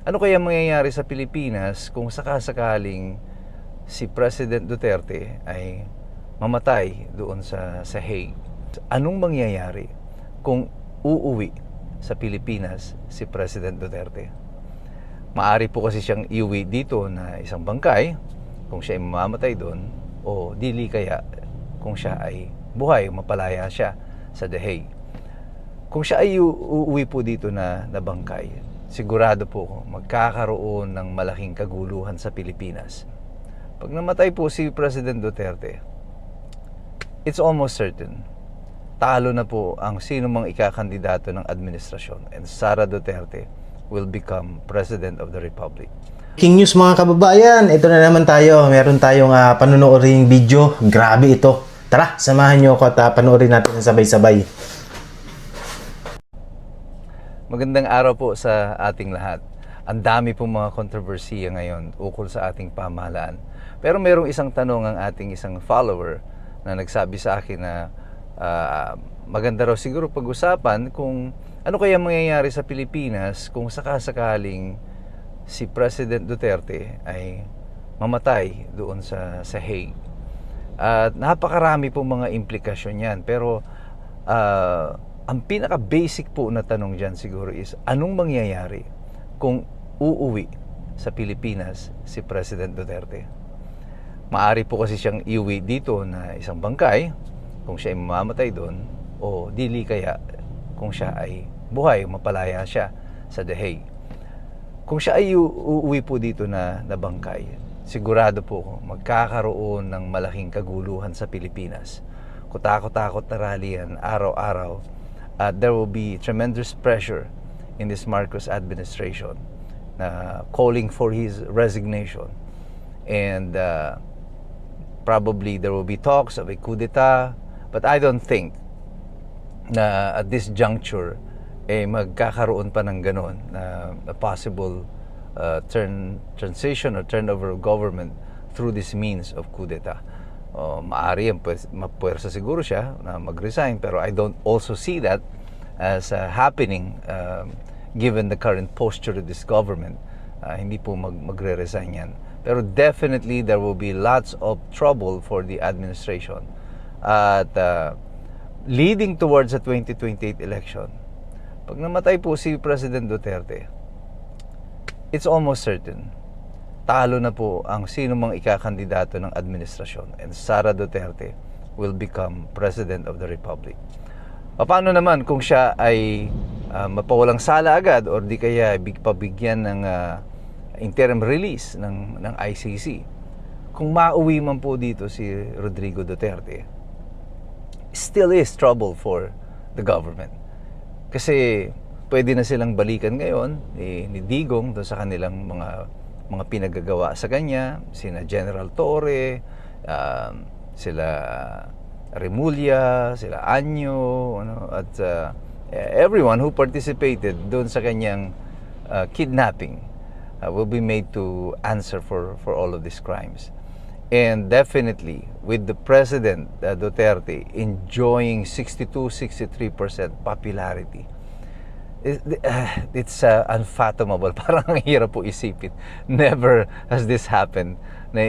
Ano kaya mangyayari sa Pilipinas kung sakasakaling si President Duterte ay mamatay doon sa Hague? Anong mangyayari kung uuwi sa Pilipinas si President Duterte? Maari po kasi siyang iuwi dito na isang bangkay kung siya ay mamamatay doon, o dili kaya kung siya ay buhay, mapalaya siya sa The Hague. Kung siya ay uuwi po dito na bangkay, sigurado po magkakaroon ng malaking kaguluhan sa Pilipinas. Pag namatay po si President Duterte, it's almost certain, talo na po ang sino mang ikakandidato ng administrasyon, and Sara Duterte will become President of the Republic. King News mga kababayan, ito na naman tayo. Meron tayong panunuoring video. Grabe ito. Tara, samahan nyo ako at panoorin natin ng sabay-sabay. Magandang araw po sa ating lahat. Ang dami pong mga kontrobersiya ngayon ukol sa ating pamahalaan. Pero merong isang tanong ang ating isang follower na nagsabi sa akin na maganda raw siguro pag-usapan kung ano kaya mangyayari sa Pilipinas kung sakasakaling si President Duterte ay mamatay doon sa Hague. At napakarami pong mga implikasyon yan. Pero ang pinaka-basic po na tanong dyan siguro is, anong mangyayari kung uuwi sa Pilipinas si President Duterte? Maari po kasi siyang iuwi dito na isang bangkay kung siya ay mamamatay doon, o dili kaya kung siya ay buhay, mapalaya siya sa The Hague. Kung siya ay uuwi po dito na bangkay, sigurado po magkakaroon ng malaking kaguluhan sa Pilipinas. Kutakot-takot na rally yan araw-araw. There will be tremendous pressure in this Marcos administration na calling for his resignation. And probably there will be talks of a coup d'etat, but I don't think na at this juncture magkakaroon pa ng ganon na a possible transition or turnover of government through this means of coup d'etat. Maari yan, mapuwersa siguro siya na mag-resign, pero I don't also see that as happening given the current posture of this government. Hindi po magre-resign yan. Pero definitely there will be lots of trouble for the administration at leading towards the 2028 election. Pag namatay po si President Duterte, it's almost certain, talo na po ang sino mang ikakandidato ng administrasyon, and Sara Duterte will become President of the Republic. Paano naman kung siya ay mapawalang sala agad, or di kaya pabigyan ng interim release ng ICC? Kung mauwi man po dito si Rodrigo Duterte, still is trouble for the government. Kasi pwede na silang balikan ngayon ni Digong doon sa kanilang mga pinagagawa sa kanya, sina General Torre, sila Remulla, sila Anyo, at everyone who participated doon sa kanyang kidnapping will be made to answer for all of these crimes. And definitely, with the President Duterte enjoying 62-63% popularity, it's unfathomable. Parang ang hirap po isipin. Never has this happened na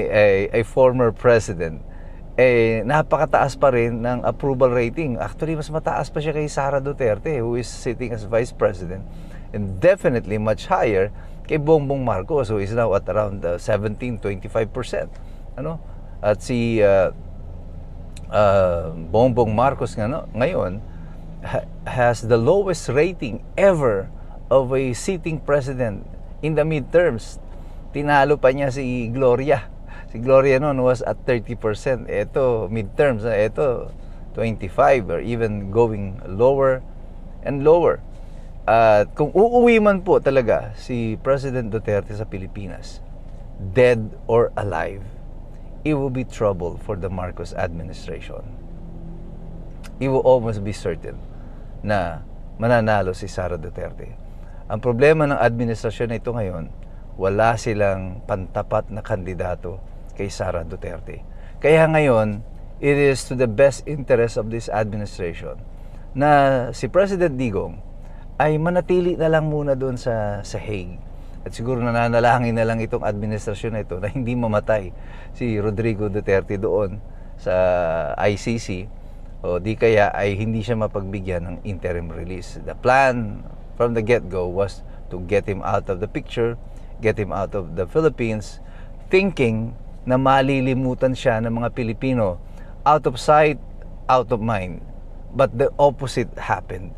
a former president napakataas pa rin ng approval rating. Actually, mas mataas pa siya kay Sara Duterte, who is sitting as Vice President, and definitely much higher kay Bongbong Marcos, who is now at around 17-25%. At si Bongbong Marcos ngayon has the lowest rating ever of a sitting president in the midterms. Tinalo pa niya si Gloria. Si Gloria noon was at 30%. Ito, midterms, ito 25, or even going lower and lower. At kung uuwi man po talaga si President Duterte sa Pilipinas, dead or alive, it will be trouble for the Marcos administration. It will almost be certain na mananalo si Sara Duterte. Ang problema ng administrasyon na ito ngayon, wala silang pantapat na kandidato kay Sara Duterte. Kaya ngayon, it is to the best interest of this administration na si President Digong ay manatili na lang muna doon sa Hague At siguro nananalangin na lang itong administrasyon na ito na hindi mamatay si Rodrigo Duterte doon sa ICC, o di kaya ay hindi siya mapagbigyan ng interim release. The plan from the get-go was to get him out of the picture, get him out of the Philippines, thinking na malilimutan siya ng mga Pilipino. Out of sight, out of mind. But the opposite happened.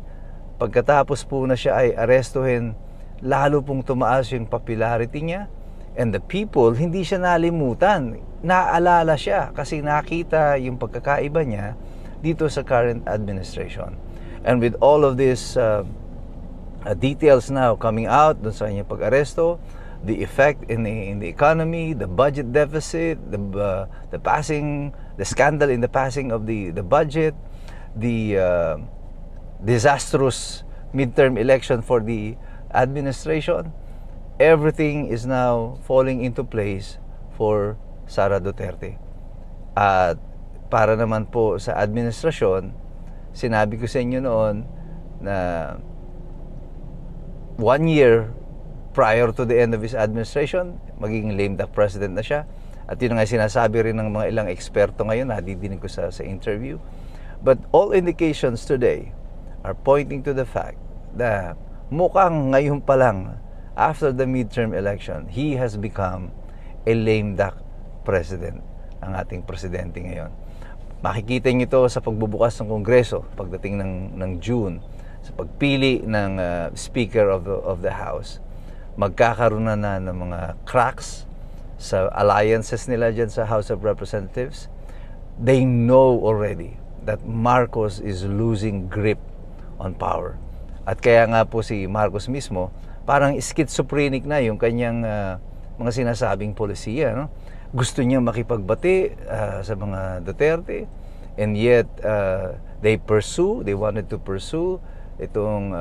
Pagkatapos po na siya ay arestuhin, lalo pong tumaas yung popularity niya, and the people, hindi siya nalimutan. Naalala siya kasi nakita yung pagkakaiba niya dito sa current administration. And with all of these details now coming out dun sa kanyang pag-aresto, the effect in the economy, the budget deficit, the scandal in the passing of the budget, the disastrous midterm election for the administration, everything is now falling into place for Sara Duterte. At para naman po sa administrasyon, sinabi ko sa inyo noon na 1 year prior to the end of his administration, magiging lame duck president na siya. At yun nga sinasabi rin ng mga ilang eksperto ngayon, nadidinig ko sa interview. But all indications today are pointing to the fact that mukhang ngayon pa lang, after the midterm election, he has become a lame duck president, ang ating presidente ngayon. Makikita niyo ito sa pagbubukas ng Kongreso pagdating ng June, sa pagpili ng Speaker of the House. Magkakaroon na ng mga cracks sa alliances nila dyan sa House of Representatives. They know already that Marcos is losing grip on power. At kaya nga po si Marcos mismo, parang schizophrenic na yung kanyang mga sinasabing polisiya. No? Gusto niya makipagbati sa mga Duterte, and yet they wanted to pursue itong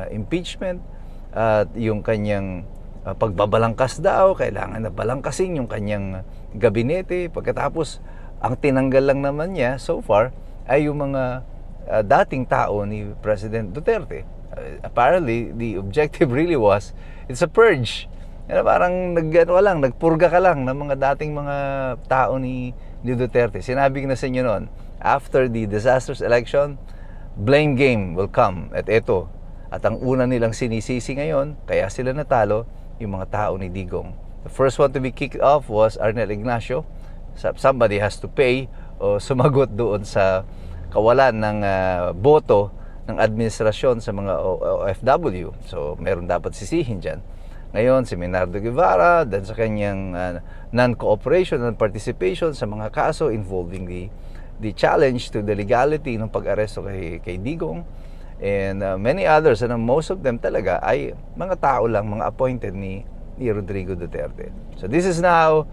impeachment at yung kanyang pagbabalangkas daw, kailangan na balangkasin yung kanyang gabinete. Pagkatapos, ang tinanggal lang naman niya so far ay yung mga dating tao ni President Duterte. Apparently, the objective really was, it's a purge. Parang nagpurga ka lang ng mga dating mga tao ni Duterte. Sinabi ko na sa inyo noon, after the disastrous election, blame game will come. At ito, at ang una nilang sinisisi ngayon, kaya sila natalo, yung mga tao ni Digong. The first one to be kicked off was Arnel Ignacio. Somebody has to pay o sumagot doon sa kawalan ng boto ng administrasyon sa mga OFW. So, meron dapat sisihin dyan. Ngayon, si Menardo Guevara, then sa kanyang non-cooperation and participation sa mga kaso involving the challenge to the legality ng pag-aresto kay Digong, and many others, and most of them talaga ay mga tao lang, mga appointed ni Rodrigo Duterte. So, this is now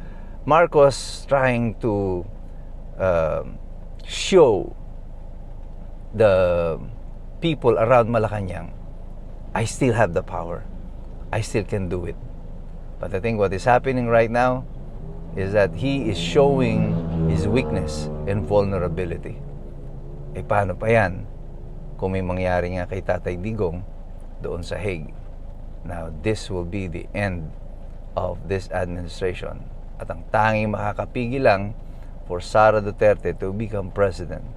Marcos trying to show the people around Malacanang, I still have the power. I still can do it. But I think what is happening right now is that he is showing his weakness and vulnerability. Eh, paano pa yan kung may mangyari nga kay Tatay Digong doon sa Hague? Now, this will be the end of this administration. At ang tanging makakapigil lang for Sara Duterte to become president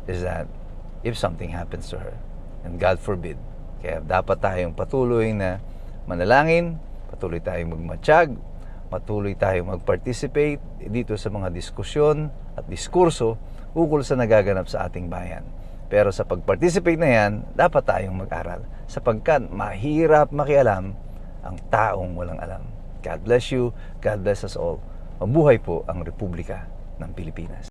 is that if something happens to her, and God forbid. Kaya dapat tayong patuloy na manalangin, patuloy tayong magmatsyag, patuloy tayong mag-participate dito sa mga diskusyon at diskurso ukol sa nagaganap sa ating bayan. Pero sa pag-participate na yan, dapat tayong mag-aral sapagkat mahirap makialam ang taong walang alam. God bless you, God bless us all. Mabuhay po ang Republika ng Pilipinas.